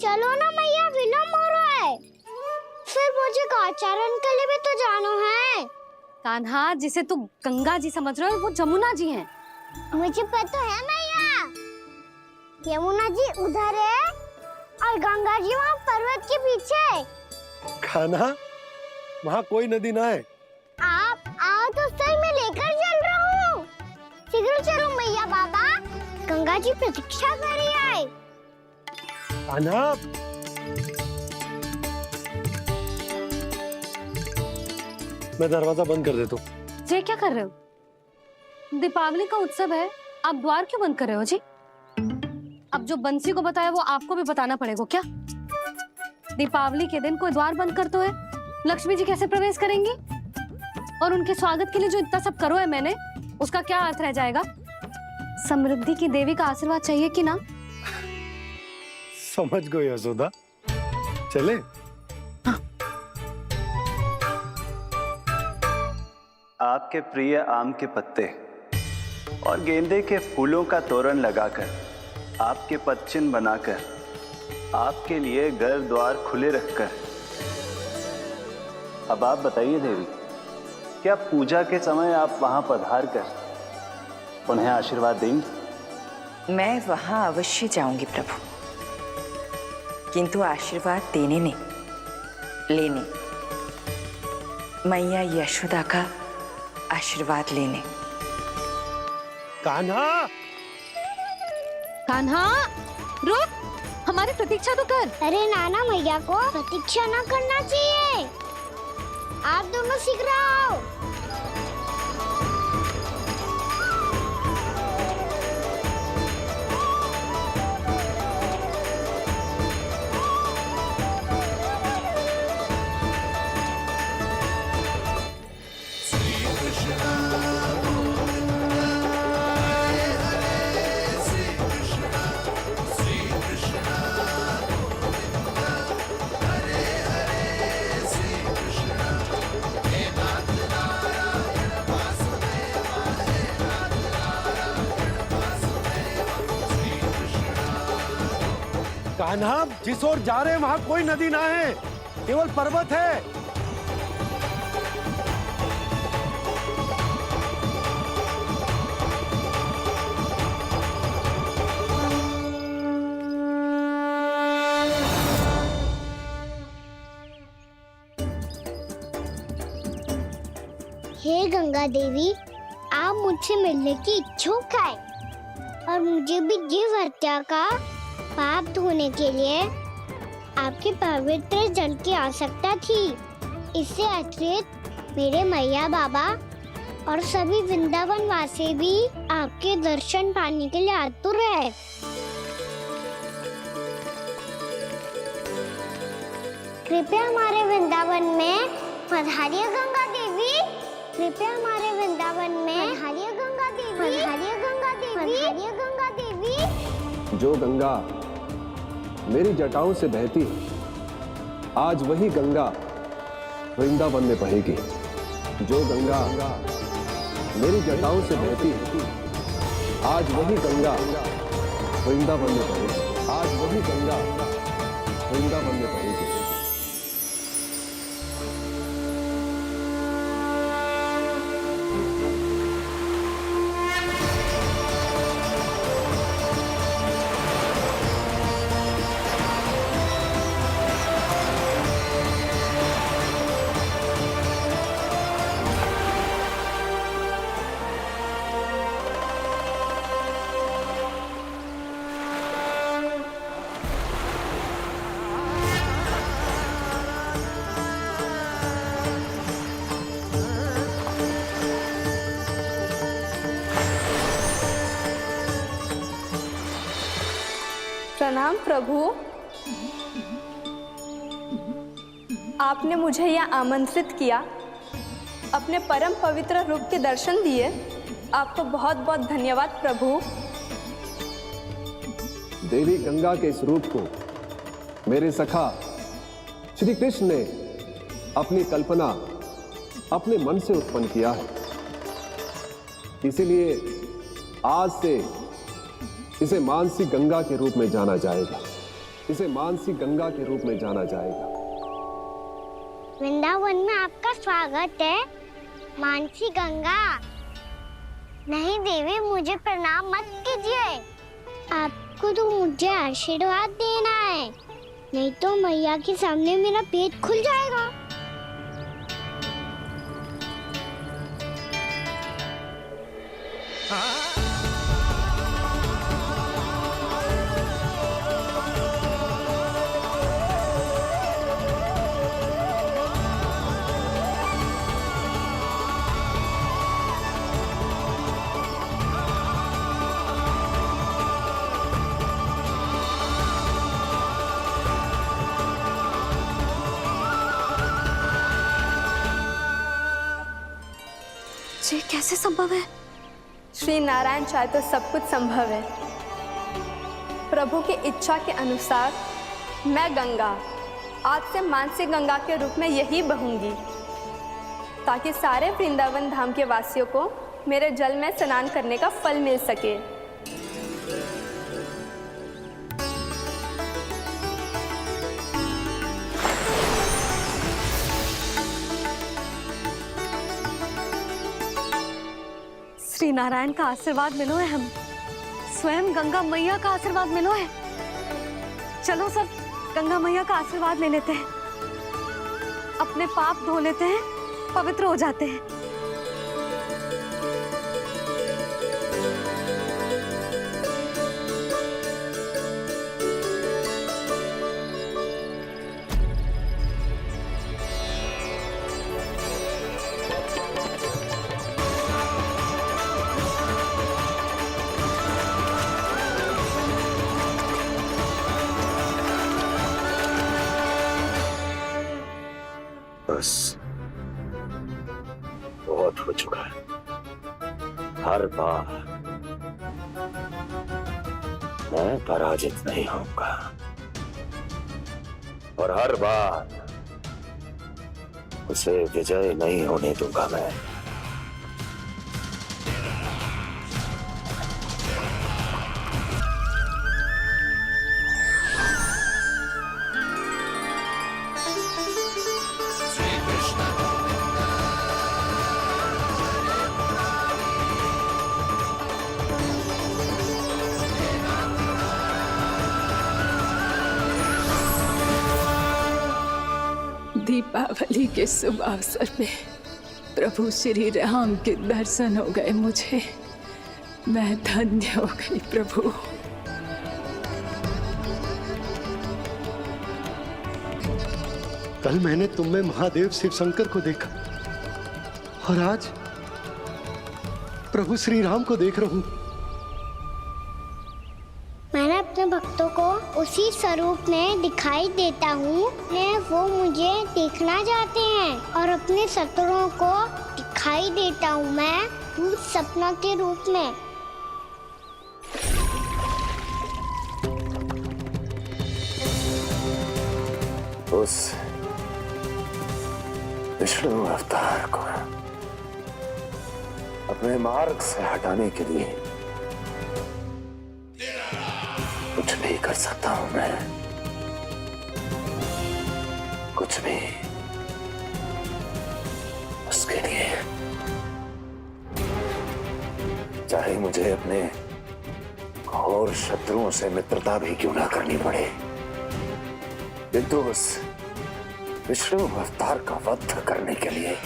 चलो ना मैया, विलम्ब हो रहा है। फिर मुझे काचारण के लिए भी तो जाना है। कान्हा, जिसे तू गंगा जी समझ रहे हो वो जमुना जी हैं। मुझे पता है मैया, यमुना जी उधर है और गंगा जी वहाँ पर्वत के पीछे। कान्हा, वहाँ कोई नदी ना है। आप आओ तो सही, मैं लेकर चल रहा हूँ। शीघ्र चलो मैया बाबा, गंगा जी प्रतीक्षा कर रही है। कान्हा, मैं दरवाजा बंद कर देता हूँ। ये क्या कर रहे हो? दीपावली का उत्सव है, आप द्वार क्यों बंद कर रहे हो जी? अब जो बंसी को बताया वो आपको भी बताना पड़ेगा क्या? दीपावली के दिन कोई द्वार बंद कर तो है, लक्ष्मी जी कैसे प्रवेश करेंगी? और उनके स्वागत के लिए जो इतना सब करो है मैंने, उसका क्या अर्थ रह जाएगा? समृद्धि की देवी का आशीर्वाद चाहिए कि ना? समझ गई यशोदा, चले। हाँ। आपके प्रिय आम के पत्ते और गेंदे के फूलों का तोरण लगाकर, आपके पदचिन्ह बनाकर, आपके लिए घर द्वार खुले रखकर, अब आप बताइए देवी, क्या पूजा के समय आप वहां पधार कर उन्हें आशीर्वाद देंगी? मैं वहां अवश्य जाऊंगी प्रभु, किंतु आशीर्वाद देने नहीं, लेने, मैया यशोदा का आशीर्वाद लेने। कान्हा, कान्हा, रुक, हमारी प्रतीक्षा तो कर। अरे नाना, मैया को प्रतीक्षा न करना चाहिए। आप दोनों शीघ्र आओ। कान्हा, जिस ओर जा रहे हैं वहाँ कोई नदी ना है, केवल पर्वत है। हे गंगा देवी, आप मुझसे मिलने की इच्छुक है और मुझे भी जीव हत्या का पाप धोने के लिए आपके पवित्र जल की आवश्यकता थी। इससे अतिरिक्त मेरे मैया बाबा और सभी वृंदावन वासी भी आपके दर्शन पाने के लिए आतुर है। कृपया हमारे वृंदावन में पधारिए गंगा देवी। कृपया हमारे वृंदावन में पधारिए गंगा देवी। पधारिए गंगा देवी। पधारिए गंगा देवी। जो गंगा मेरी जटाओं से बहती है, आज वही गंगा वृंदावन में बहेगी। जो गंगा मेरी जटाओं से बहती है, आज वही गंगा वृंदावन में बहेगी। आज वही गंगा वृंदावन में बहेगी। प्रणाम प्रभु, आपने मुझे यहाँ आमंत्रित किया, अपने परम पवित्र रूप के दर्शन दिए, आपको बहुत बहुत धन्यवाद प्रभु। देवी गंगा के इस रूप को मेरे सखा श्री कृष्ण ने अपनी कल्पना अपने मन से उत्पन्न किया है, इसीलिए आज से इसे मानसी गंगा के रूप में जाना जाएगा। इसे मानसी गंगा के रूप में जाना जाएगा। वृंदावन में आपका स्वागत है मानसी गंगा। नहीं देवी, मुझे प्रणाम मत कीजिए। आपको तो मुझे आशीर्वाद देना है, नहीं तो मैया के सामने मेरा पेट खुल जाएगा। ये कैसे संभव है? श्री नारायण चाहे तो सब कुछ संभव है। प्रभु की इच्छा के अनुसार मैं गंगा आज से मानसी गंगा के रूप में यही बहूंगी, ताकि सारे वृंदावन धाम के वासियों को मेरे जल में स्नान करने का फल मिल सके। श्री नारायण का आशीर्वाद मिलो है, हम स्वयं गंगा मैया का आशीर्वाद मिलो है। चलो सब गंगा मैया का आशीर्वाद ले लेते हैं, अपने पाप धो लेते हैं, पवित्र हो जाते हैं। बस बहुत हो चुका है। हर बार मैं पराजित नहीं होऊंगा और हर बार उसे विजय नहीं होने दूंगा मैं। दीपावली के शुभ अवसर में प्रभु श्री राम के दर्शन हो गए मुझे। मैं धन्य हो गई प्रभु। कल मैंने तुम में महादेव शिव शंकर को देखा और आज प्रभु श्री राम को देख रहा हूं। मैंने अपने भक्तों को उसी स्वरूप में दिखाई देता हूँ, वो मुझे देखना चाहते हैं और अपने शत्रुओं को दिखाई देता हूँ मैं भूत सपना के रूप में। उस विष्णु अवतार को अपने मार्ग से हटाने के लिए कुछ भी कर सकता हूं मैं, कुछ भी। उसके लिए चाहे मुझे अपने घोर शत्रुओं से मित्रता भी क्यों ना करनी पड़े, किंतु उस विष्णु अवतार का वध करने के लिए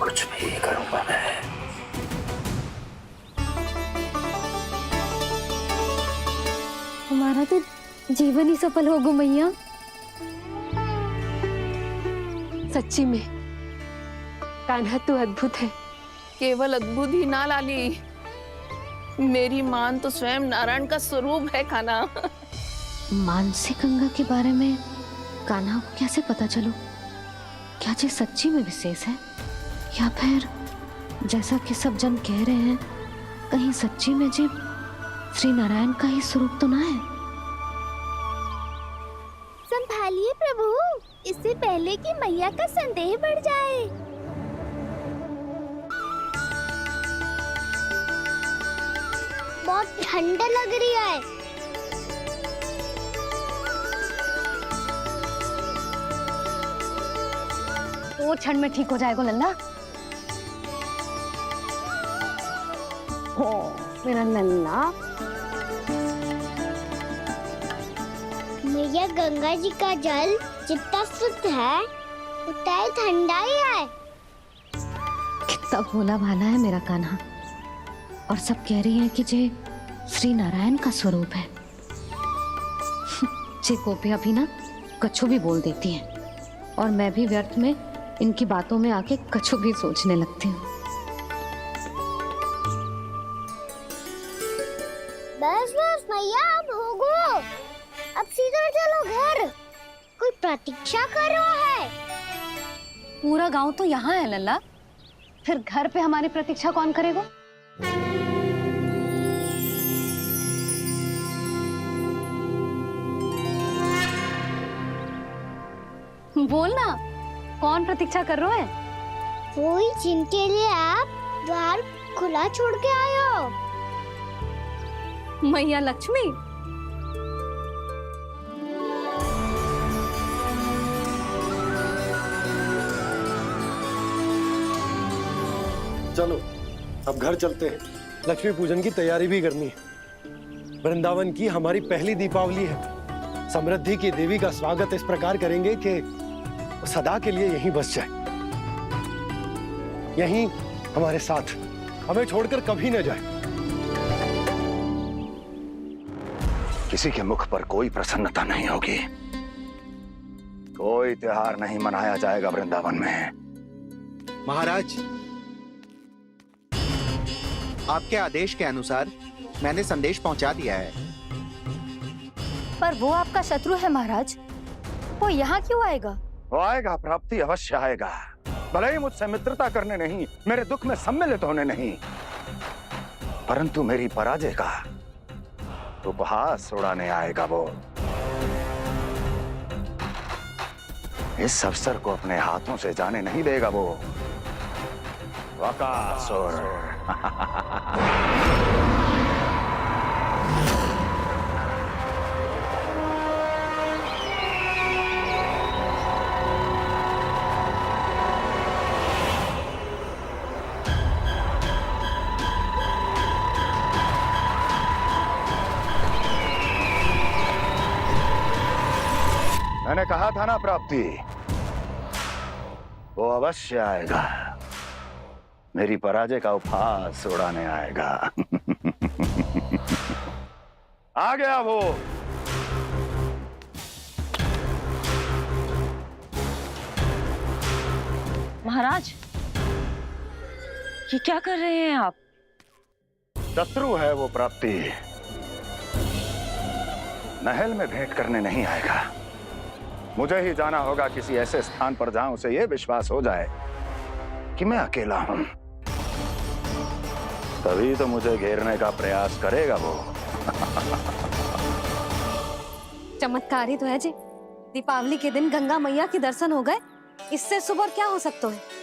कुछ भी करूंगा मैं। हमारा तो जीवन ही सफल होगा मैया। सच्ची में कान्हा तू अद्भुत है। केवल अद्भुत ही ना लाली, मेरी मान तो स्वयं नारायण का स्वरूप है कान्हा। मानसी गंगा के बारे में कान्हा को कैसे पता चलो? क्या ये सच्ची में विशेष है या फिर जैसा कि सब जन कह रहे हैं, कहीं सच्ची में जी श्री नारायण का ही स्वरूप तो ना है? संभालिए प्रभु, इससे पहले कि मैया का संदेह बढ़ जाए। बहुत ठंड लग रही है। वो ठंड में ठीक हो जाएगा लल्ला। ओ मेरा लल्ला। मैया गंगा जी का जल जितना शुद्ध है उतना ही ठंडा ही है। कितना भोला भाला है मेरा कान्हा। और सब कह रही हैं कि ये श्री नारायण का स्वरूप है। ये गोपियां भी ना कछु भी बोल देती हैं और मैं भी व्यर्थ में इनकी बातों में आके कछु भी सोचने लगती हूँ। बस बस मैया अब हो गो। अब सीधा चलो घर। कोई प्रतीक्षा कर रहा है। पूरा गांव तो यहाँ है लल्ला, फिर घर पे हमारी प्रतीक्षा कौन करेगा? बोल ना, कौन प्रतीक्षा कर रहा है? वही जिनके लिए आप द्वार खुला छोड़ के आए हो। मैया लक्ष्मी। चलो अब घर चलते हैं। लक्ष्मी पूजन की तैयारी भी करनी है। वृंदावन की हमारी पहली दीपावली है। समृद्धि की देवी का स्वागत इस प्रकार करेंगे कि वो सदा के लिए यहीं बस जाए, यहीं हमारे साथ, हमें छोड़कर कभी न जाए। किसी के मुख पर कोई प्रसन्नता नहीं होगी। कोई त्योहार नहीं मनाया जाएगा वृंदावन में। महाराज, आपके आदेश के अनुसार मैंने संदेश पहुंचा दिया है। पर वो आपका शत्रु है महाराज, वो यहाँ क्यों आएगा? वो आएगा, प्राप्ति अवश्य आएगा। भले ही मुझसे मित्रता करने नहीं, मेरे दुख में सम्मिलित होने नहीं, परंतु मेरी पराजय का उपहास उड़ाने आएगा वो। इस अवसर को अपने हाथों से जाने नहीं देगा वो। वकासुर। मैंने कहा था ना प्राप्ति, वो अवश्य आएगा। मेरी पराजय का उपहास उड़ाने आएगा। आ गया वो। महाराज, ये क्या कर रहे हैं आप? शत्रु है वो प्राप्ति। महल में भेंट करने नहीं आएगा। मुझे ही जाना होगा किसी ऐसे स्थान पर जहां उसे यह विश्वास हो जाए कि मैं अकेला हूं। तभी तो मुझे घेरने का प्रयास करेगा वो। चमत्कारी तो है जी। दीपावली के दिन गंगा मैया के दर्शन हो गए, इससे शुभ और क्या हो सकता है?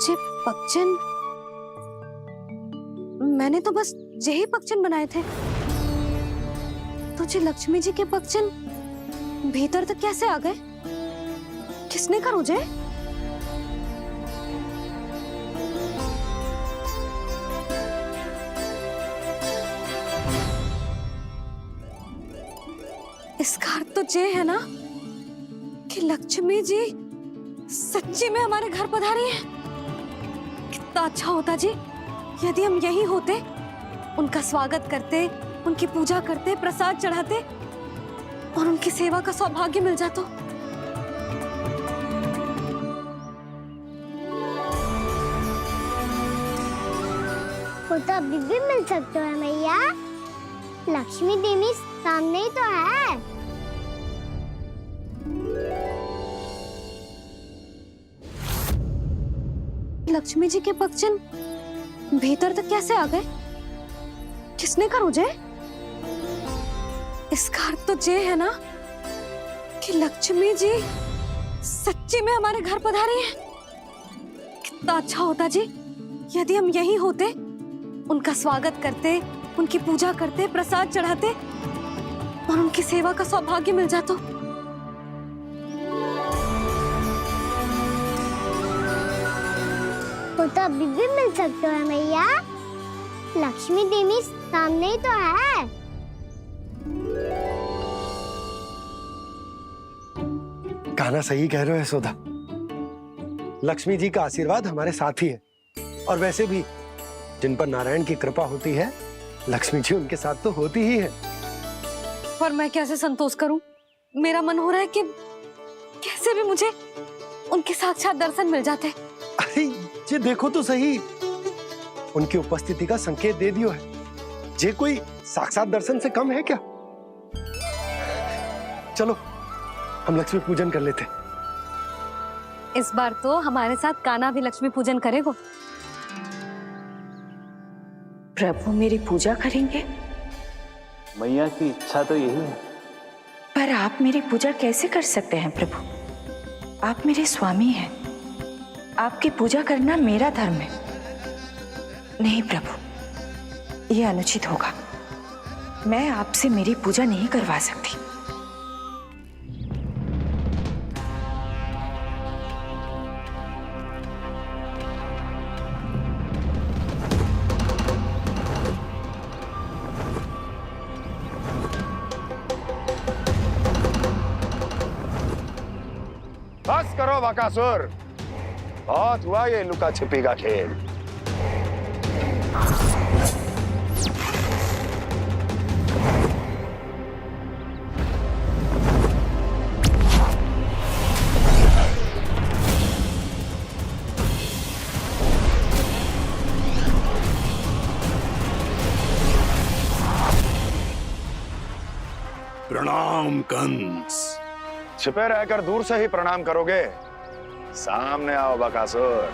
जे पक्षन, मैंने तो बस यही पक्षन बनाए थे। तो जे लक्ष्मी जी के पक्षन भीतर तक कैसे आ गए? किसने कर मुझे? इसका अर्थ तो ये है ना कि लक्ष्मी जी सच्ची में हमारे घर पधारी है। कितना अच्छा होता जी यदि हम यही होते, उनका स्वागत करते, उनकी पूजा करते, प्रसाद चढ़ाते और उनकी सेवा का सौभाग्य मिल जाता। वो तो अभी भी मिल सकते हैं मैया। लक्ष्मी देवी सामने ही तो है। लक्ष्मी जी के पक्षन भीतर तक कैसे आ गए? किसने कर मुझे? इसका अर्थ तो ये है ना कि लक्ष्मी जी सच्ची में हमारे घर पधारी हैं। कितना अच्छा होता जी यदि हम यहीं होते, उनका स्वागत करते, उनकी पूजा करते, प्रसाद चढ़ाते और उनकी सेवा का सौभाग्य मिल जाता। वो तो अभी भी मिल सकते हैं मैया, लक्ष्मी देवी सामने ही तो है। कहना सही कह रहे हो यशोदा, लक्ष्मी जी का आशीर्वाद हमारे साथ ही है। और वैसे भी जिन पर नारायण की कृपा होती है, लक्ष्मी जी उनके साथ तो होती ही है। पर मैं कैसे संतोष करूं? मेरा मन हो रहा है कि कैसे भी मुझे उनके साक्षात दर्शन मिल जाते। अरे ये देखो तो सही, उनकी उपस्थिति का संकेत दे दियो है। ये कोई साक्षात दर्शन से कम है क्या? चलो हम लक्ष्मी पूजन कर लेते। इस बार तो हमारे साथ कान्हा भी लक्ष्मी पूजन करेगा। प्रभु मेरी पूजा करेंगे? मैया की इच्छा तो यही है। पर आप मेरी पूजा कैसे कर सकते हैं प्रभु? आप मेरे स्वामी हैं, आपकी पूजा करना मेरा धर्म है। नहीं प्रभु, यह अनुचित होगा। मैं आपसे मेरी पूजा नहीं करवा सकती। बस करो बकासुर, बहुत हुआ ये लुका छिपी का खेल। प्रणाम कंस। छिपे रहकर दूर से ही प्रणाम करोगे? सामने आओ बकासुर।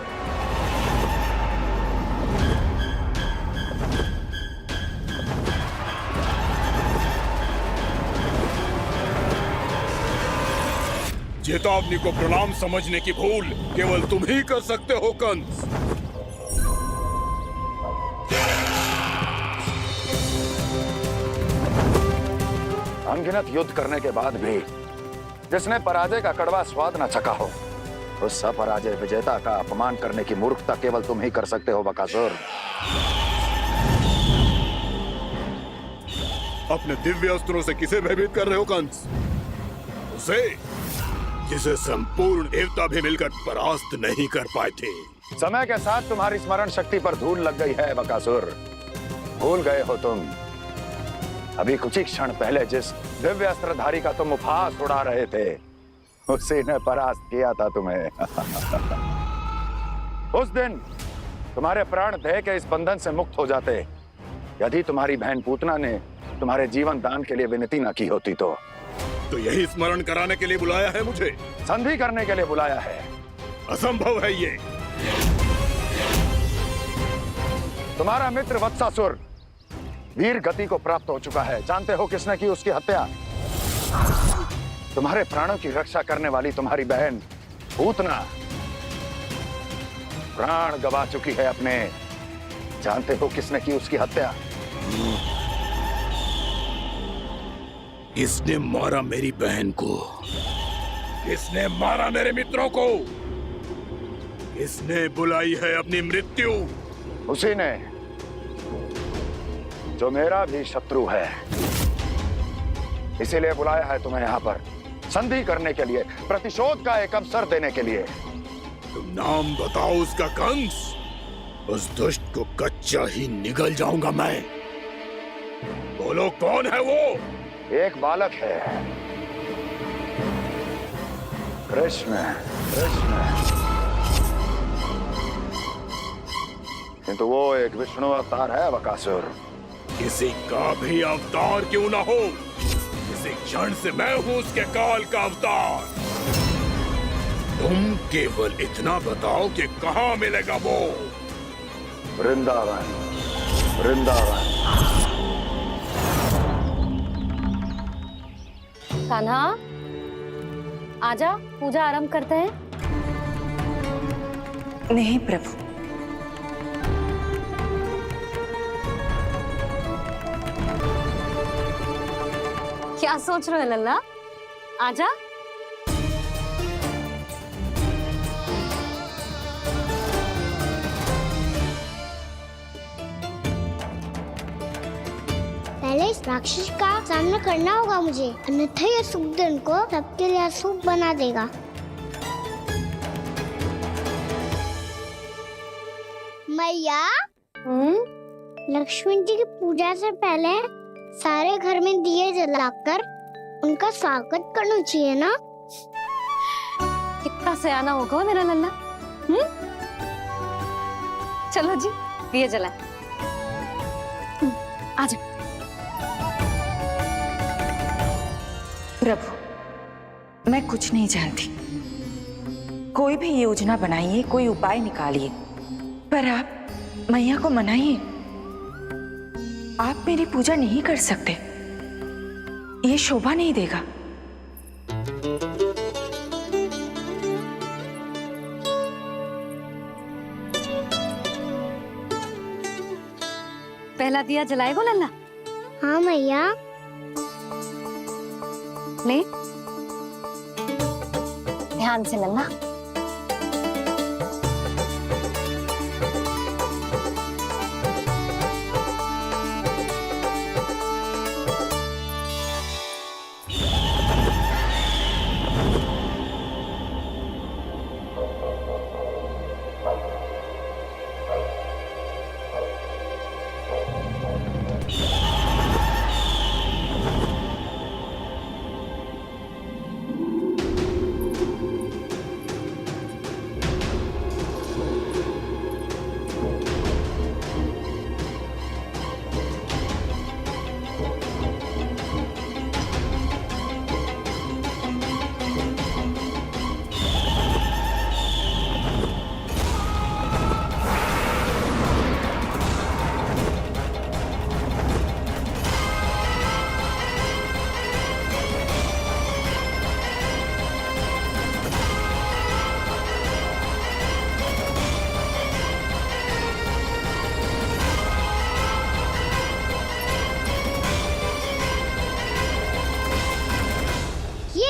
चेतावनी को प्रणाम समझने की भूल केवल तुम ही कर सकते हो कंस। अनगिनत युद्ध करने के बाद भी जिसने पराजय का कड़वा स्वाद न चखा हो, उस अपराजय विजेता का अपमान करने की मूर्खता केवल तुम ही कर सकते हो बकासुर। अपने दिव्य अस्त्रों से किसे भयभीत कर रहे हो कंस? उसे जिसे संपूर्ण देवता भी मिलकर परास्त नहीं कर पाए थे। समय के साथ तुम्हारी स्मरण शक्ति पर धूल लग गई है बकासुर। भूल गए हो तुम अभी कुछ ही क्षण पहले जिस दिव्य अस्त्रधारी का तुम उपहास उड़ा रहे थे, उसी ने परास्त किया था तुम्हें। उस दिन तुम्हारे प्राण देह के इस बंधन से मुक्त हो जाते यदि तुम्हारी बहन पूतना ने तुम्हारे जीवन दान के लिए विनती न की होती तो यही स्मरण कराने के लिए बुलाया है मुझे? संधि करने के लिए बुलाया है। असंभव है ये। तुम्हारा मित्र वत्सासुर वीर गति को प्राप्त हो चुका है। जानते हो किसने की उसकी हत्या? तुम्हारे प्राणों की रक्षा करने वाली तुम्हारी बहन पूतना प्राण गवा चुकी है अपने। जानते हो किसने की उसकी हत्या? किसने मारा मेरी बहन को? किसने मारा मेरे मित्रों को? किसने बुलाई है अपनी मृत्यु? उसी ने जो मेरा भी शत्रु है। इसीलिए बुलाया है तुम्हें यहाँ पर संधि करने के लिए, प्रतिशोध का एक अवसर देने के लिए। तुम नाम बताओ उसका कंस। उस दुष्ट को कच्चा ही निगल जाऊंगा मैं। बोलो कौन है वो? एक बालक है, कृष्ण। किंतु वो एक विष्णु अवतार है बकासुर। किसी का भी अवतार क्यों ना हो, इसी क्षण से मैं हूं उसके काल का अवतार। तुम केवल इतना बताओ कि कहां मिलेगा वो? वृंदावन। वृंदावन। कान्हा, आजा, पूजा आरंभ करते हैं। नहीं प्रभु, क्या सोच रहे हो लल्ला? आजा। पहले इस राक्षस का सामना करना होगा मुझे, अन्यथा ये शुभ दिन को सबके लिए अशुभ बना देगा। मैया, लक्ष्मी जी की पूजा से पहले सारे घर में दिए जलाकर उनका स्वागत करना चाहिए ना? कितना सयाना होगा मेरा लल्ला। चलो जी, दिए जलाए। आजा। प्रभु, मैं कुछ नहीं जानती। कोई भी योजना बनाइए, कोई उपाय निकालिए, पर आप मैया को मनाइए। आप मेरी पूजा नहीं कर सकते, ये शोभा नहीं देगा। पहला दिया जलाएगो लल्ला? हाँ मैया। ले, ध्यान से लल्ला।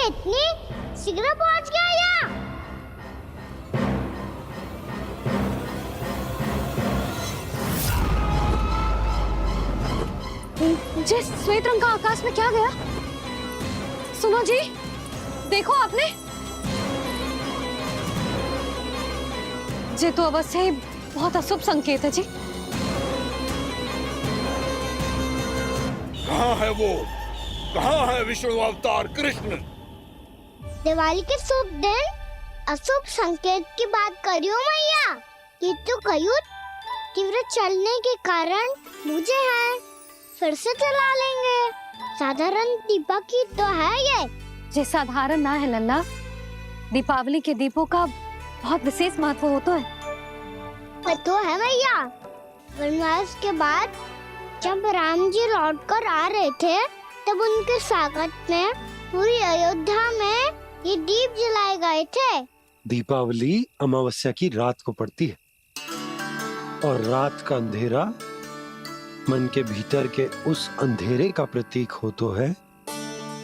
इतनी शीघ्र पहुंच गया यहाँ? जे श्वेत रंग का आकाश में क्या गया? सुनो जी, देखो आपने, जे तो अवश्य ही बहुत अशुभ संकेत है जी। कहाँ है वो? कहाँ है विष्णु अवतार कृष्ण? दिवाली के शुभ दिन अशुभ संकेत की बात करियो मैया। ये तो कयूर तीव्र चलने के कारण मुझे है, फिर से चला लेंगे। साधारण दीपक ही तो है ये साधारण ना है लल्ला, दीपावली के दीपों का बहुत विशेष महत्व होता है। तो है मैया, वनवास के बाद जब राम जी लौट कर आ रहे थे तब उनके स्वागत में पूरी अयोध्या में ये दीप जलाए गए थे। दीपावली अमावस्या की रात को पड़ती है और रात का अंधेरा मन के भीतर के उस अंधेरे का प्रतीक हो तो है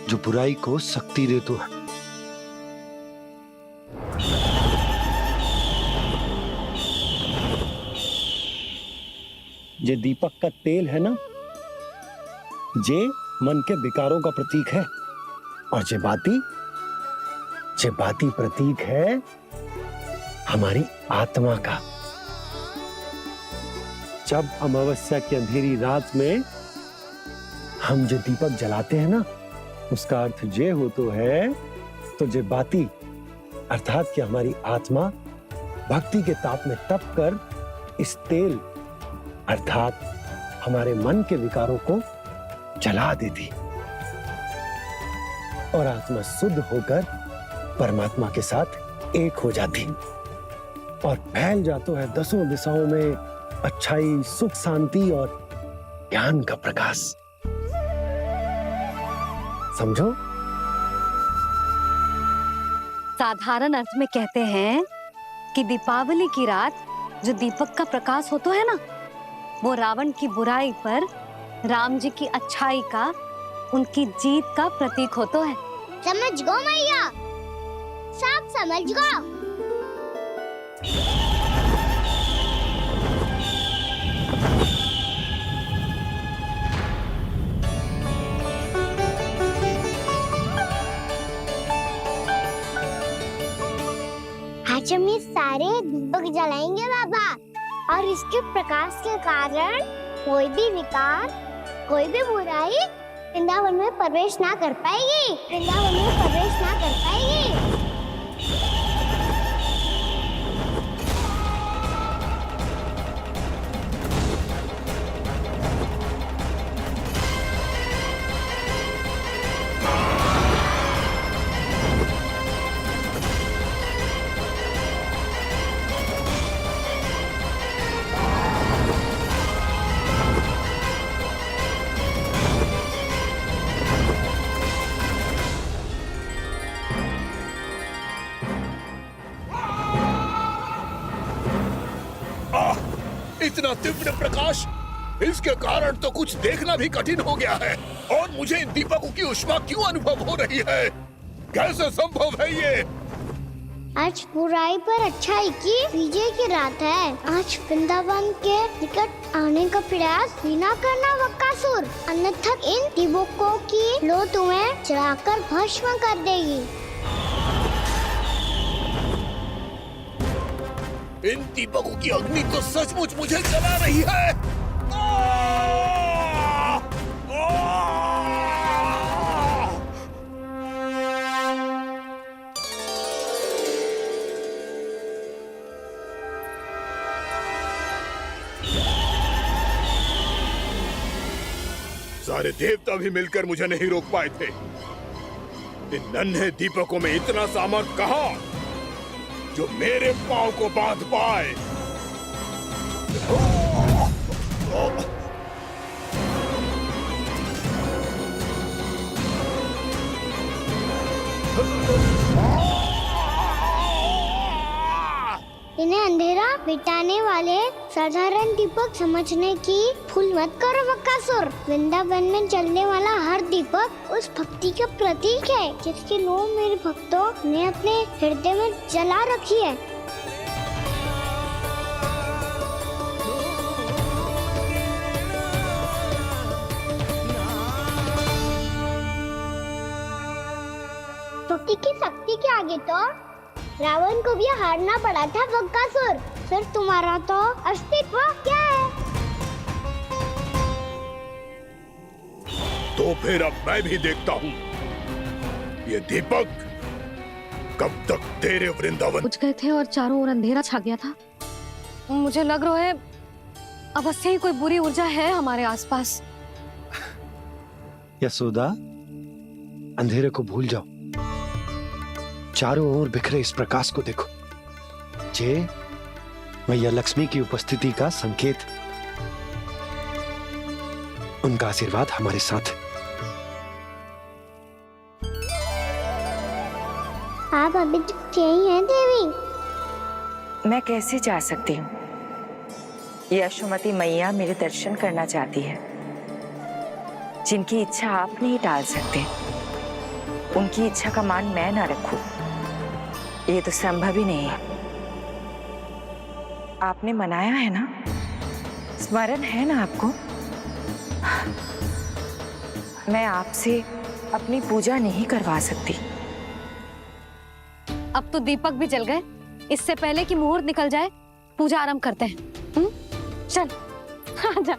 जो बुराई को शक्ति दे तो है। ये दीपक का तेल है ना, जे मन के विकारों का प्रतीक है, और जे बाती प्रतीक है हमारी आत्मा का। जब अमावस्या की अंधेरी रात में हम जो दीपक जलाते हैं ना, उसका अर्थ ये हो तो है, तो जे बाती अर्थात कि हमारी आत्मा भक्ति के ताप में तप कर इस तेल अर्थात हमारे मन के विकारों को जला देती और आत्मा शुद्ध होकर परमात्मा के साथ एक हो जाती और फैल जाता है दसों दिशाओं में अच्छाई, सुख, शांति और ज्ञान का प्रकाश। समझो? साधारण अर्थ में कहते हैं कि दीपावली की रात जो दीपक का प्रकाश होता है ना, वो रावण की बुराई पर राम जी की अच्छाई का, उनकी जीत का प्रतीक होता है। समझ गो मैया, सब समझ गो। आज हम ये सारे दीपक जलाएंगे बाबा, और इसके प्रकाश के कारण कोई भी विकार, कोई भी बुराई वृंदावन में प्रवेश ना कर पाएगी, वृंदावन में प्रवेश ना कर पाएगी। इतना तीव्र प्रकाश, इसके कारण तो कुछ देखना भी कठिन हो गया है। और मुझे इन दीपकों की ऊष्मा क्यों अनुभव हो रही है? कैसे संभव है ये? आज बुराई पर अच्छाई की विजय की रात है। आज वृंदावन के निकट आने का प्रयास भी ना करना बकासुर, अन्यथा इन दीपकों की लो तुम्हें जलाकर भस्म कर देगी। इन दीपकों की अग्नि तो सचमुच मुझे जला रही है। सारे देवता भी मिलकर मुझे नहीं रोक पाए थे। इन नन्हे दीपकों में इतना सामर्थ कहां जो मेरे पांव को बांध पाए। इन्हें अंधेरा मिटाने वाले साधारण दीपक समझने की भूल मत करो बकासुर। वृंदावन में जलने वाला हर दीपक उस भक्ति का प्रतीक है जिसकी लो मेरे भक्तों ने अपने हृदय में जला रखी है। भक्ति की शक्ति के आगे तो रावण को भी हारना पड़ा था बकासुर। फिर तुम्हारा तो अस्तित्व क्या है? तो फिर अब मैं भी देखता हूँ ये दीपक कब तक तेरे वृंदावन। बुझ गए थे और चारों ओर अंधेरा छा गया था। मुझे लग रहा है अवश्य ही कोई बुरी ऊर्जा है हमारे आसपास। यशोदा, अंधेरे को भूल जाओ, चारों ओर बिखरे इस प्रकाश को देखो। जे मैया लक्ष्मी की उपस्थिति का संकेत, उनका आशीर्वाद हमारे साथ। आप अभी तक यही हैं देवी? मैं कैसे जा सकती हूँ? यशोमती मैया मेरे दर्शन करना चाहती है। जिनकी इच्छा आप नहीं टाल सकते, उनकी इच्छा का मान मैं ना रखूं, ये तो संभव ही नहीं है। आपने मनाया है ना, स्मरण है ना आपको? मैं आपसे अपनी पूजा नहीं करवा सकती। अब तो दीपक भी जल गए, इससे पहले कि मुहूर्त निकल जाए पूजा आरंभ करते हैं। चल आजा।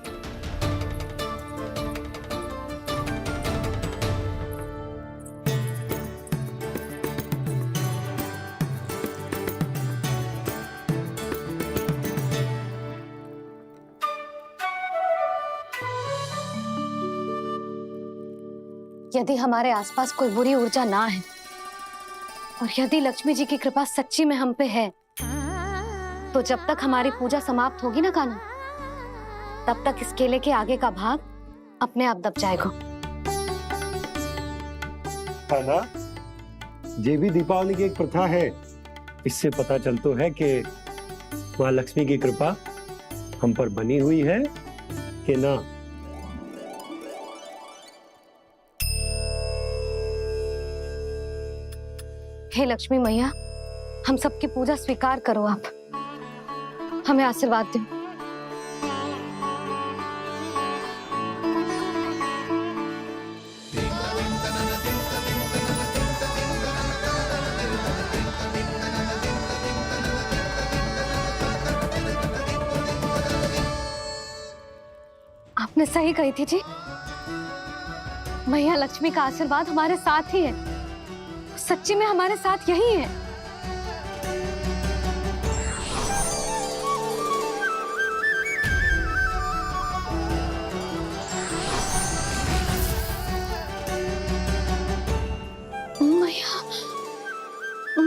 यदि हमारे आसपास कोई बुरी ऊर्जा ना है और यदि लक्ष्मी जी की कृपा सच्ची में हम पे है, तो जब तक हमारी पूजा समाप्त होगी ना कान्हा, तब तक इस केले के आगे का भाग अपने आप दब जाएगा। कान्हा, ये भी दीपावली की एक प्रथा है। इससे पता चलता है कि माँ लक्ष्मी की कृपा हम पर बनी हुई है कि ना। हे लक्ष्मी मैया, हम सबकी पूजा स्वीकार करो, आप हमें आशीर्वाद दो। आपने सही कही थी जी, मैया लक्ष्मी का आशीर्वाद हमारे साथ ही है, सच्ची में हमारे साथ यही है।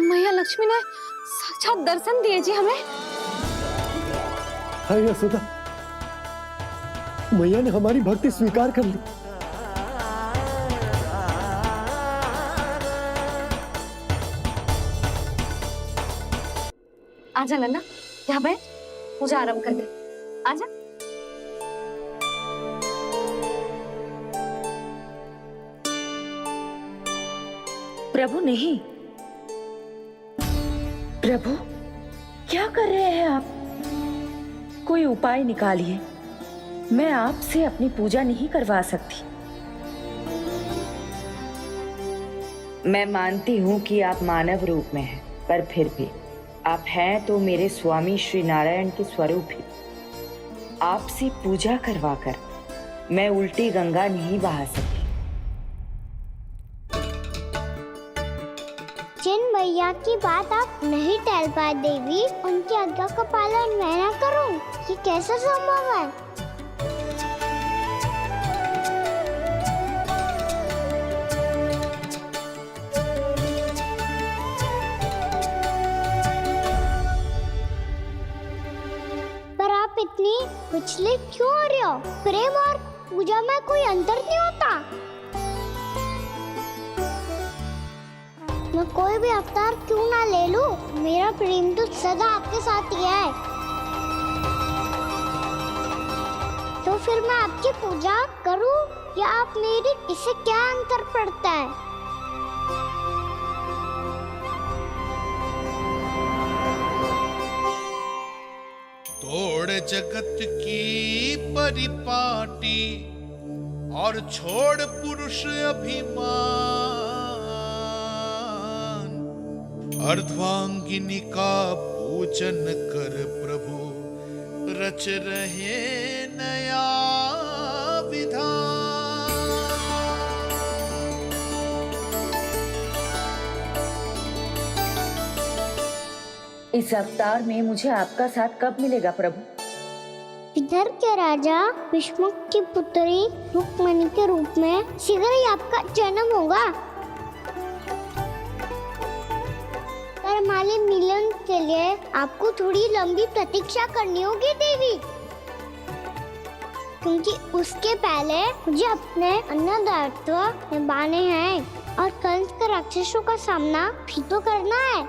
मैया लक्ष्मी ने साक्षात दर्शन दिए जी हमें। हाय यशोदा, मैया ने हमारी भक्ति स्वीकार कर ली। आजा नन्ना, यहाँ बैठ, पूजा आरंभ कर दे। आजा। प्रभु नहीं, प्रभु क्या कर रहे हैं आप? कोई उपाय निकालिए, मैं आपसे अपनी पूजा नहीं करवा सकती। मैं मानती हूँ कि आप मानव रूप में हैं, पर फिर भी आप हैं तो मेरे स्वामी श्री नारायण के स्वरूप ही। आपसे पूजा करवाकर मैं उल्टी गंगा नहीं बहा सकती। जिन भैया की बात आप नहीं टाल पाए देवी, उनकी आज्ञा का पालन मैं ना करूं, ये कैसा संभव है? पर आप इतनी विचलित क्यों हो रहे हो? प्रेम और पूजा में कोई अंतर नहीं होता। मैं कोई भी अवतार क्यों ना ले लूं, मेरा प्रेम तो सदा आपके साथ ही है। तो फिर मैं आपकी पूजा करूं या आप मेरी, इससे क्या अंतर पड़ता है? तोड़ जगत की परिपाटी और छोड़ पुरुष अभिमान, अर्धांगिनी का पूजन कर प्रभु रच रहे नया विधान। इस अवतार में मुझे आपका साथ कब मिलेगा प्रभु? इधर के राजा भीष्मक की पुत्री रुक्मणी के रूप में शीघ्र ही आपका जन्म होगा। पर हमारे मिलन के लिए आपको थोड़ी लंबी प्रतीक्षा करनी होगी देवी, क्योंकि उसके पहले मुझे अपने अन्य दायित्व निभाने हैं और कंस के राक्षसों का सामना भी तो करना है।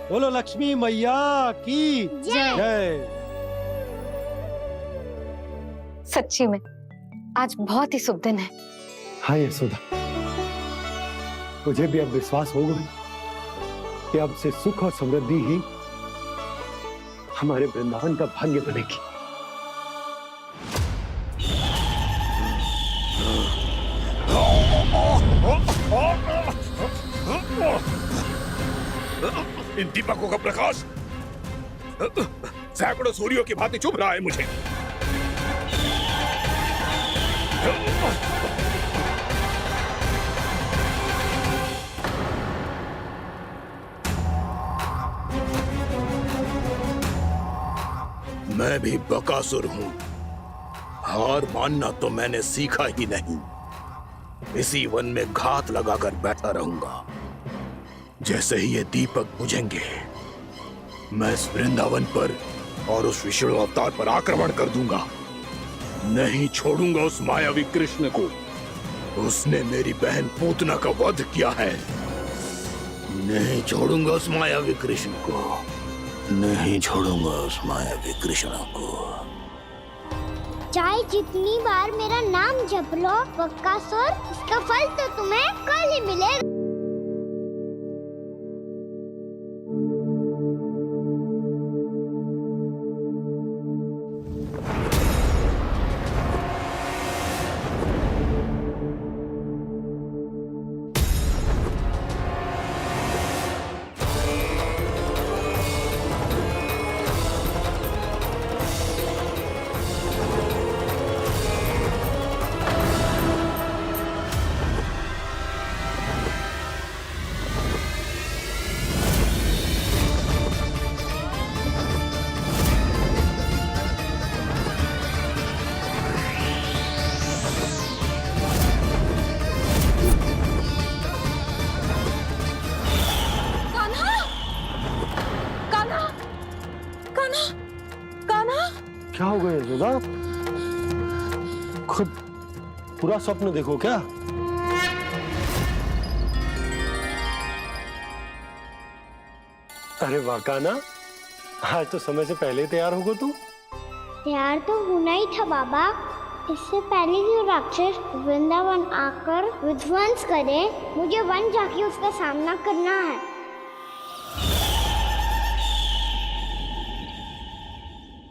बोलो लक्ष्मी मैया की जय। सच्ची में आज बहुत ही शुभ दिन है। हाँ यशोदा, मुझे भी अब विश्वास हो गया कि अब से सुख और समृद्धि ही हमारे वृंदावन का भाग्य बनेगी। इन दीपकों का प्रकाश सैकड़ों सूर्यों की भांति चुभ रहा है मुझे। मैं भी बकासुर हूं, हार मानना तो मैंने सीखा ही नहीं। इसी वन में घात लगाकर बैठा रहूंगा। जैसे ही ये दीपक बुझेंगे, मैं इस वृंदावन पर और उस विष्णु अवतार पर आक्रमण कर दूंगा। नहीं छोड़ूंगा उस मायावी कृष्ण को। उसने मेरी बहन पूतना का वध किया है। नहीं छोड़ूंगा उस मायावी कृष्ण को। नहीं छोड़ूंगा उस मायावी कृष्ण को। चाहे जितनी बार मेरा नाम जप लो बक्कासुर, इसका फल तो तुम्हें कल ही मिलेगा। क्या हो गया यशोदा? खुद पूरा स्वप्न देखो क्या? अरे वाह कान्हा, आज तो समय से पहले तैयार होगा तू। तैयार तो होना ही था बाबा। इससे पहले कि वो राक्षस वृंदावन आकर विध्वंस करे, मुझे वन जाके उसका सामना करना है।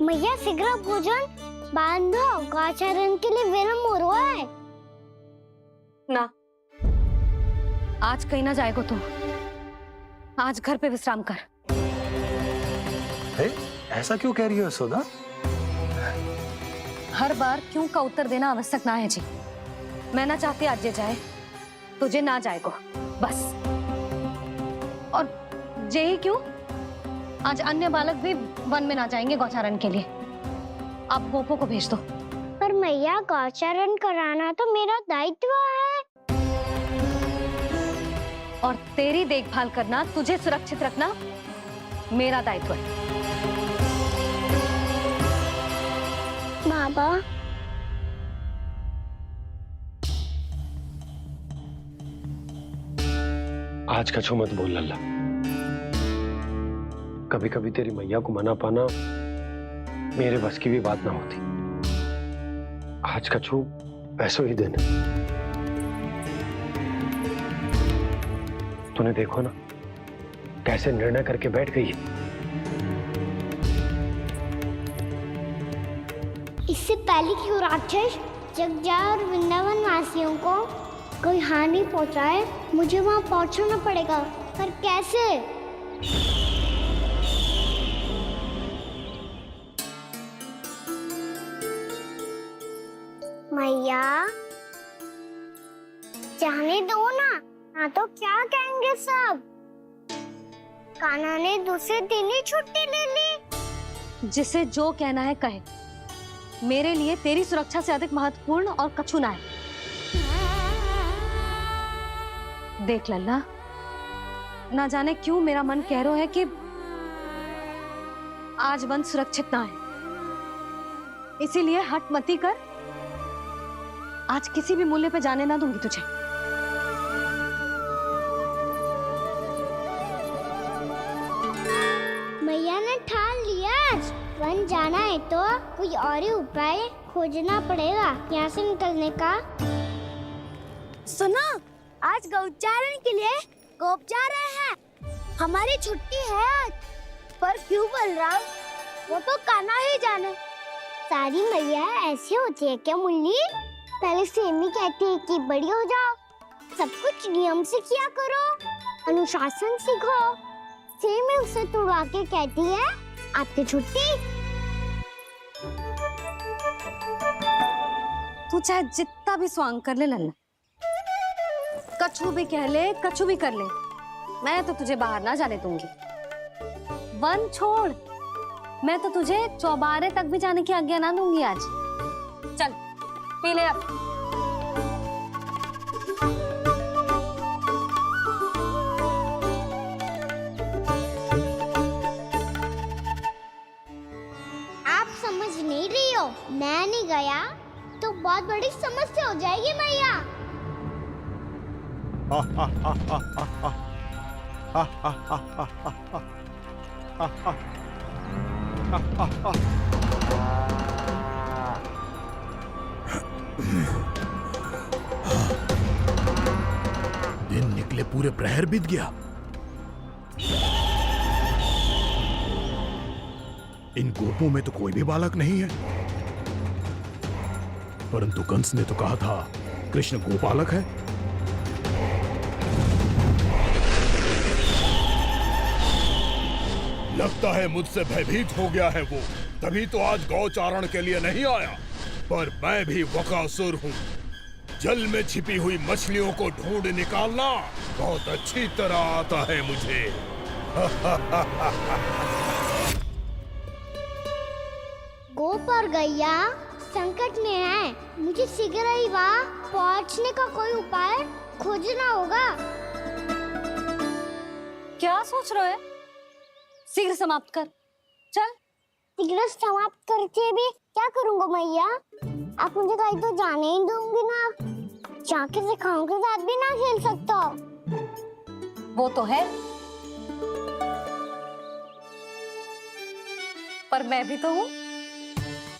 मैया शीघ्र भोजन बांधो, गौचरण के लिए विलंब हो रहा है। ना, आज कहीं ना जाएगा तू। आज घर पे विश्राम कर। ऐसा क्यों कह रही हो यशोदा? हर बार क्यों का उत्तर देना आवश्यक ना है जी। मैं ना चाहती आज ये जाए, तुझे ना जाएगा बस। और यही क्यों, आज अन्य बालक भी वन में ना जाएंगे गौचारण के लिए। आप गोपो को भेज दो। पर मैया गौचरण कराना तो मेरा दायित्व है। और तेरी देखभाल करना, तुझे सुरक्षित रखना मेरा दायित्व है। बाबा, आज कछु मत बोल लल्ला। कभी कभी तेरी मैया को मना पाना मेरे बस की भी बात ना होती। आज कछु पैसों ही देने। तूने देखो ना कैसे निर्णय करके बैठ गई है। इससे पहले कि वो राक्षस जगजा और वृंदावन वासियों को कोई हानि पहुंचाए, मुझे वहां पहुंचना पड़ेगा। पर कैसे? मैया, जाने दो ना तो क्या कहेंगे सब। कान्हा ने दूसरे दिन ही छुट्टी ले ली। जिसे जो कहना है कहे। मेरे लिए तेरी सुरक्षा से अधिक महत्वपूर्ण और कछु ना है। देख लल्ला, ना जाने क्यों मेरा मन कह रहा है कि आज वन सुरक्षित ना है। इसीलिए हट मती कर। आज किसी भी मूल्य पे जाने ना दूंगी तुझे। मैया ने ठान लिया, आज वन जाना है तो कोई और ही उपाय खोजना पड़ेगा यहाँ से निकलने का। सुनो, आज गौचारण के लिए गोप जा रहे हैं। हमारी छुट्टी है आज। पर क्यों बलराम? वो तो कान्हा ही जाने। सारी मैया ऐसी होती है क्या मुन्नी? पहले सेमी कहती है कि बड़ी हो जाओ, सब कुछ नियम से किया करो, अनुशासन सीखो। सेमी उसे तुड़वा के कहती है आपकी छुट्टी। तू चाहे जितना भी स्वांग कर ले लल्ला, कछु भी कह ले, कछु भी कर ले, मैं तो तुझे बाहर ना जाने दूंगी। वन छोड़, मैं तो तुझे चौबारे तक भी जाने की आज्ञा ना दूंगी आज। चल पी ले अब। मैं नहीं गया तो बहुत बड़ी समस्या हो जाएगी मैया। दिन निकले पूरे प्रहर बीत गया। इन गोपों में तो कोई भी बालक नहीं है, परंतु कंस ने तो कहा था कृष्ण गोपालक है। लगता है मुझसे भयभीत हो गया है वो, तभी तो आज गौचारण के लिए नहीं आया। पर मैं भी वकासुर हूँ, जल में छिपी हुई मछलियों को ढूंढ निकालना बहुत अच्छी तरह आता है मुझे। गोप और गैया संकट में है, मुझे शीघ्र ही वहाँ पहुँचने का कोई उपाय खोजना होगा। क्या सोच रहे हो? शीघ्र समाप्त कर, चल। शीघ्र समाप्त करके भी क्या करूँगा मैया? आप मुझे कहीं तो जाने ही दूंगी ना, जाके सिखाओं के साथ भी ना खेल सकता। वो तो है, पर मैं भी तो हूँ,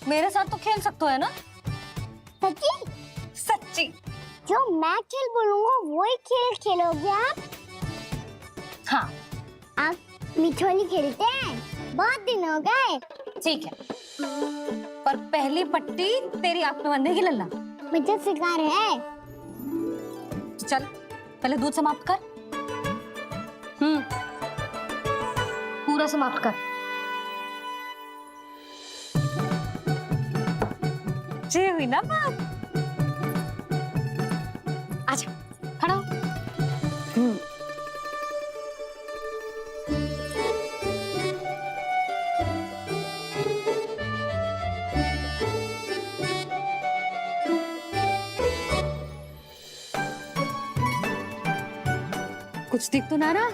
मेरे साथ तो खेल सकते हो, है ना? सच्ची? सच्ची। जो मैं खेल बोलूँगा वही खेल खेलोगे आप? हाँ। आप मिठोली खेलते हैं? बहुत दिन हो गए। ठीक है, पर पहली पट्टी तेरी आंख में बंधेगी लल्ला। मुझे शिकार है। चल, पहले दूध समाप्त कर। पूरा समाप्त कर। जी हुई ना बात? आजा, खड़ा हो। कुछ दिख तो ना रहा?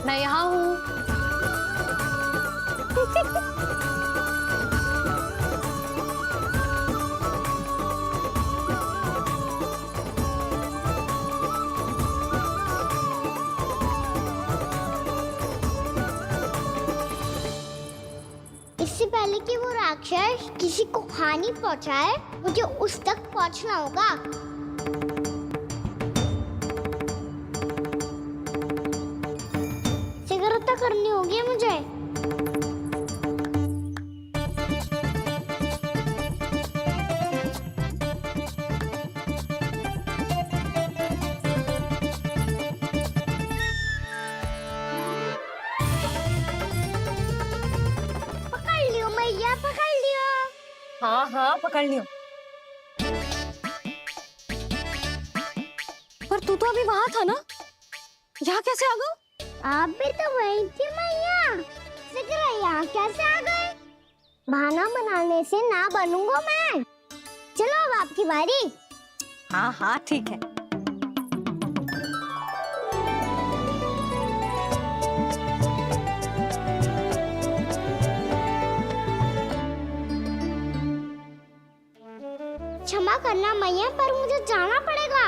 मैं यहाँ हूँ। इससे पहले कि वो राक्षस किसी को हानि पहुंचाए, मुझे उस तक पहुंचना होगा। शीघ्रता करनी होगी मुझे। पकड़ लियो मैया, पकड़ लियो। हाँ हाँ, पकड़ लियो। पर तू तो अभी वहां था ना, यहाँ कैसे आ गया? आप भी तो वही थी मैया, शीघ्र यहाँ कैसे आ गए? बहाना बनाने से ना बनूंगा मैं। चलो अब आपकी बारी। हाँ हाँ ठीक है। क्षमा करना मैया, पर मुझे जाना पड़ेगा।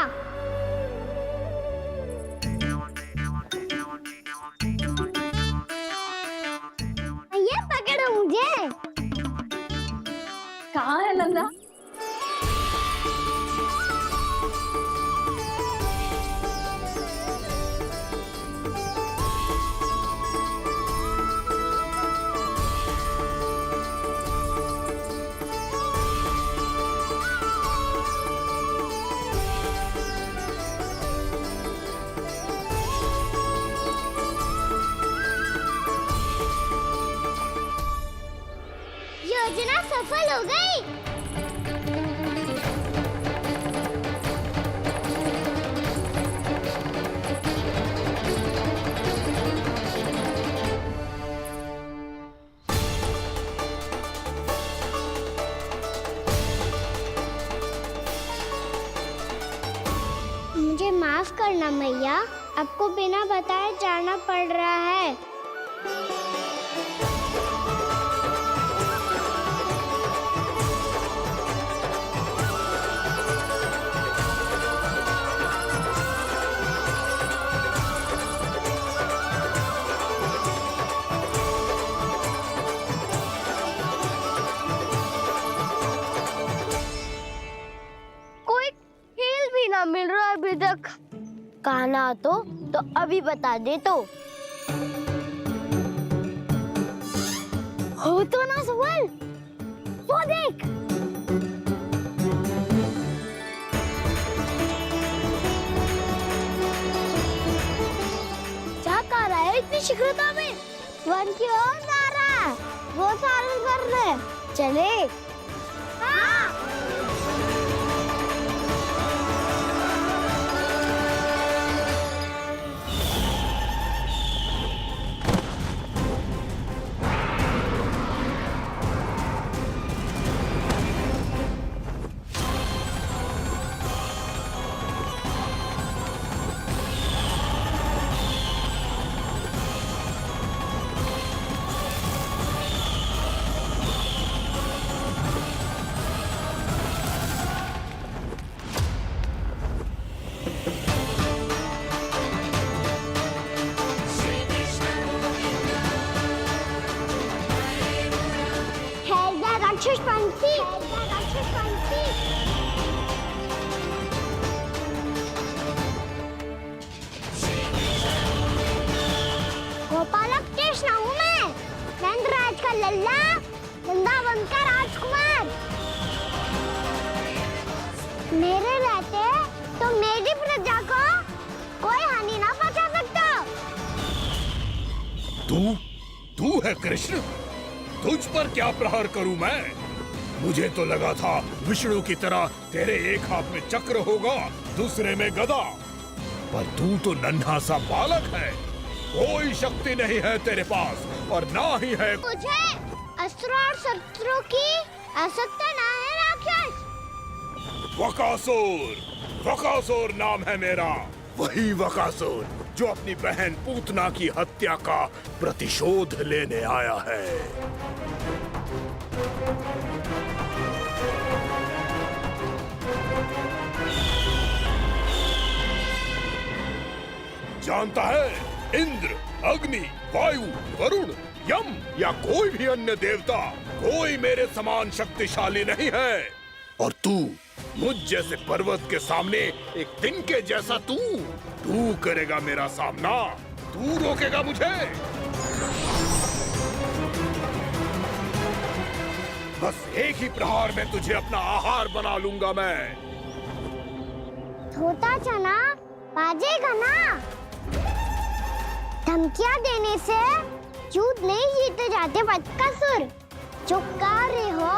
सफल हो गई। मुझे माफ करना मैया, आपको बिना बताए जाना पड़ रहा है। कोई खेल भी ना मिल रहा अभी तक। कहना तो अभी बता दे तो। हो तो ना सवाल, वो देख। क्या कर रहा है इतनी शीघ्रता में? वन की ओर जा रहा है, वो सारे कर रहे। चले। हाँ। राक्षस पंछी, राक्षस पंछी। गोपालक कृष्ण हूँ मैं, नंदराज का लल्ला, वृंदावन का राजकुमार। मेरे रहते तो मेरी प्रजा को कोई हानि ना पहुंचा सकता। तू है कृष्ण? तुझ पर क्या प्रहार करूं मैं? मुझे तो लगा था विष्णु की तरह तेरे एक हाथ में चक्र होगा, दूसरे में गदा, पर तू तो नन्हा सा बालक है। कोई शक्ति नहीं है तेरे पास और ना ही है। मुझे अस्त्र और शस्त्रों की आवश्यकता ना है राक्षस। वकासुर, वकासुर नाम है मेरा, वही वकासुर जो अपनी बहन पूतना की हत्या का प्रतिशोध लेने आया है। जानता है, इंद्र, अग्नि, वायु, वरुण, यम या कोई भी अन्य देवता, कोई मेरे समान शक्तिशाली नहीं है। और तू, मुझ जैसे पर्वत के सामने एक दिन के जैसा तू करेगा मेरा सामना? तू रोकेगा मुझे? बस एक ही प्रहार में तुझे अपना आहार बना लूंगा मैं। छोटा चना बाजेगा ना। धमकियां देने से युद्ध नहीं जीते जाते बदकसूर। जो कार्य हो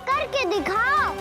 करके दिखाओ।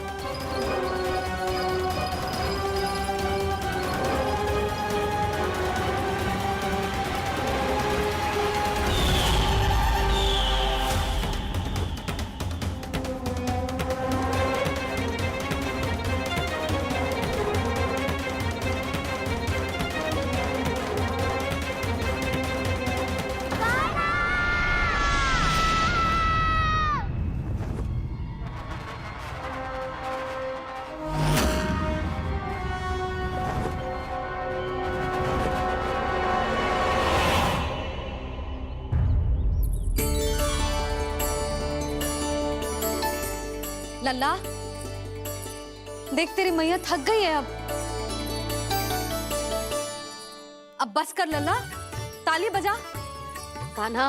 लल्ला, देख तेरी मैया थक गई है अब बस कर लल्ला, ताली बजा। कान्हा,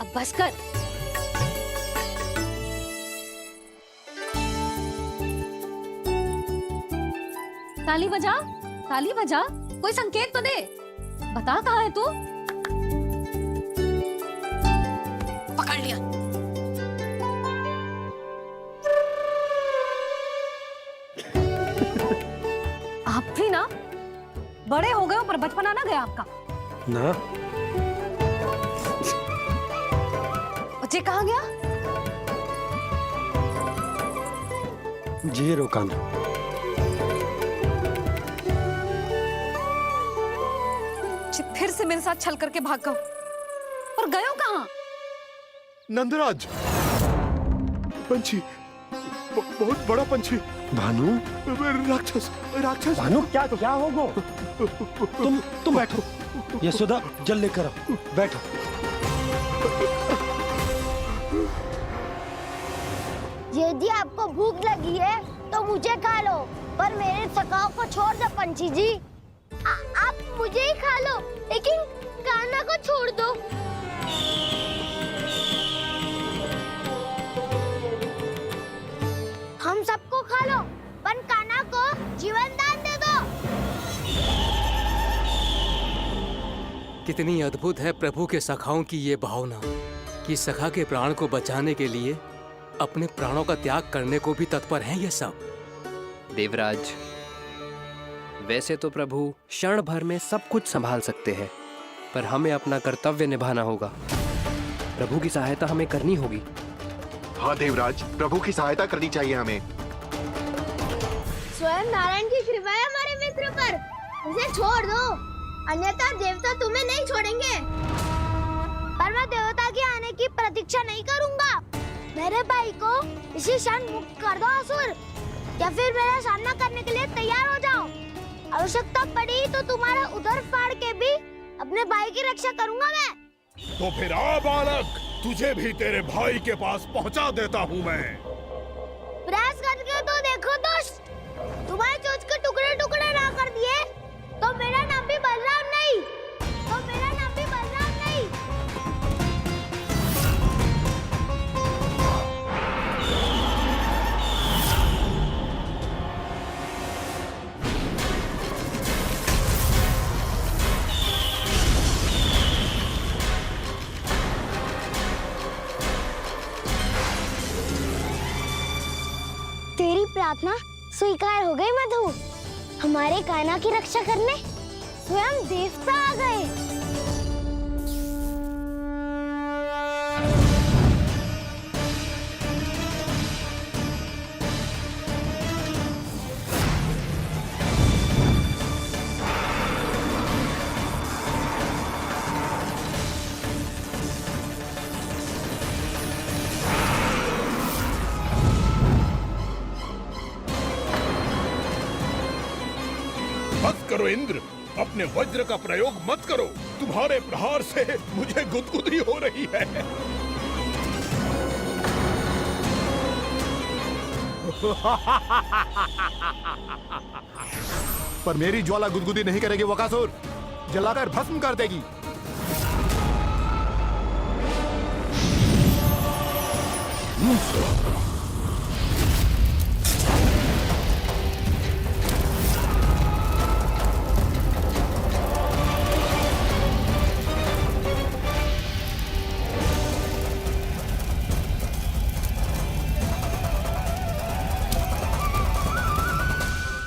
अब बस कर। ताली बजा, ताली बजा, कोई संकेत तो दे। बता कहाँ है तू? पकड़ लिया। बड़े हो गए हो पर बचपना ना गया आपका। ना बच्चे कहाँ गया? जी रोकान। फिर से मेरे साथ छल करके भाग गए और गए हो कहाँ? नंदराज, पंछी, बहुत बड़ा पंछी। भानु, राक्षस, राक्षस। भानु क्या क्या होगा? तुम बैठो। यशोदा जल लेकर आओ, बैठो। यदि आपको भूख लगी है तो मुझे खा लो, पर मेरे सखाओं को छोड़ दो पंछी जी। आप मुझे ही खा लो, लेकिन कान्हा को छोड़ दो। हम सबको खा लो, पर कान्हा को जीवन दान दे दो। कितनी अद्भुत है प्रभु के सखाओं की ये भावना कि सखा के प्राण को बचाने के लिए अपने प्राणों का त्याग करने को भी तत्पर हैं ये सब। देवराज, वैसे तो प्रभु क्षण भर में सब कुछ संभाल सकते हैं, पर हमें अपना कर्तव्य निभाना होगा। प्रभु की सहायता हमें करनी होगी। हाँ देवराज, प्रभु की सहायता करनी चाहिए हमें। स्वयं नारायण की कृपा है हमारे मित्र पर, उसे छोड़ दो, अन्यथा देवता तुम्हें नहीं छोड़ेंगे। पर मैं देवता के आने की प्रतीक्षा नहीं करूंगा। मेरे भाई को इसी क्षण मुक्त कर दो असुर, या फिर मेरा सामना करने के लिए तैयार हो जाओ। आवश्यकता पड़ी तो तुम्हारा उधर फाड़ के भी अपने भाई की रक्षा करूंगा मैं। तो फिर आ बालक, तुझे भी तेरे भाई के पास पहुंचा देता हूँ मैं। प्रयास करके तो देखो दोस्त, तुम्हारे चोंच के टुकड़े टुकड़े ना कर दिए तो मेरा नाम भी बलराम नहीं, तो मेरा नाम भी बलराम नहीं। तेरी प्रार्थना स्वीकार हो गई मधु। हमारे कान्हा की रक्षा करने स्वयं देवता आ गए। बस करो इंद्र, अपने वज्र का प्रयोग मत करो। तुम्हारे प्रहार से मुझे गुदगुदी हो रही है। पर मेरी ज्वाला गुदगुदी नहीं करेगी वकासुर, जलाकर भस्म कर देगी।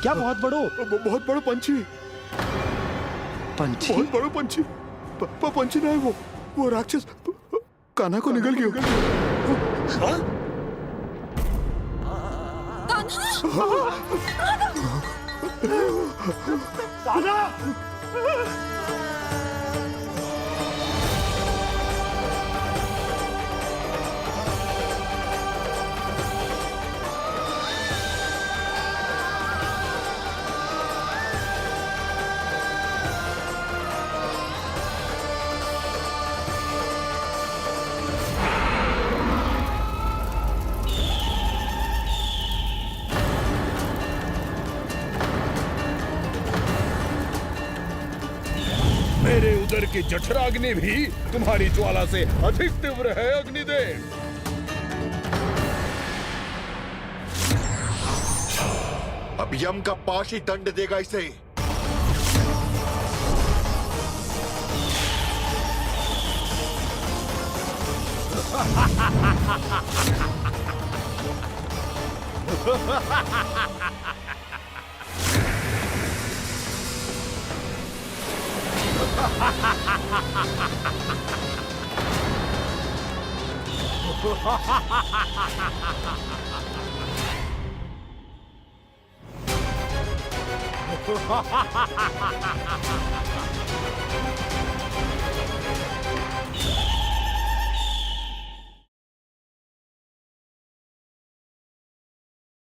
क्या बहुत बड़ो? बहुत बड़ो पंछी। पंछी? बहुत बड़ो पंछी। पंछी ना है वो राक्षस कान्हा को निगल गया। हाँ? कान्हा! मेरे उदर की जठराग्नि भी तुम्हारी ज्वाला से अधिक तीव्र है अग्निदेव। अब यम का पाश ही दंड देगा इसे। Ha ha ha ha ha ha!